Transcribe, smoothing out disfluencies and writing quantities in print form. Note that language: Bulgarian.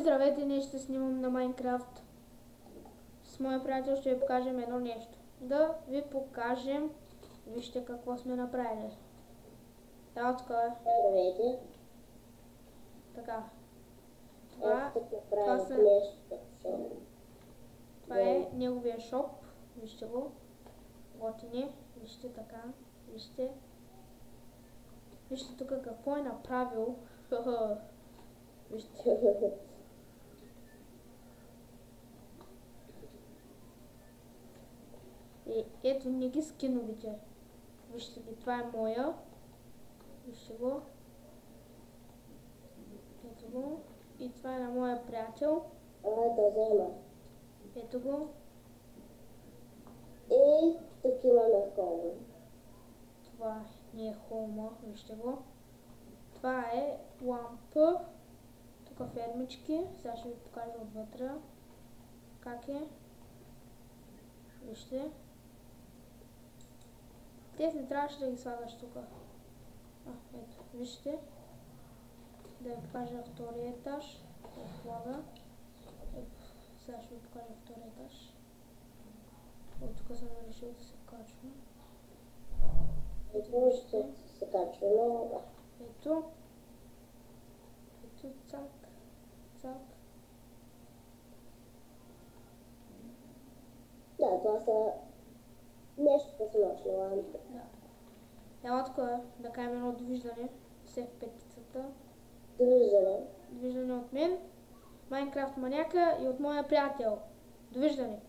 Здравейте, ние ще снимам на Майнкрафт. С моя приятел ще ви покажем едно нещо. Да ви покажем, вижте какво сме направили. Ево така е. Здравейте. Така. Това е неговия шоп. Вижте го. Готини. Вижте така. Вижте. Вижте тук какво е направил. Вижте. И ето ни ги скиновите. Вижте ги, това е моя. Вижте го. Ето го. И това е на моя приятел. Да взема. Ето го. И тук имаме хома. Това не е хома, вижте го. Това е лампа. Тук фермички. Сега ще ви покажа отвътре. Как е. Вижте. Тези не трябваше да ги слагаш тук. Ето, вижте. Да ви покажа втория етаж. Влага. Сега ще ви покажа втория етаж. От тук съм решил да се качвам. Ето ще се качваме. Ето. Ето, цак. Цак. Да, това са нещо по-сложни лампи. Да. Ела тук да кажем едно довиждане с F5-цата. Довиждане. Довиждане от мен, Майнкрафт маняка и от моя приятел. Довиждане!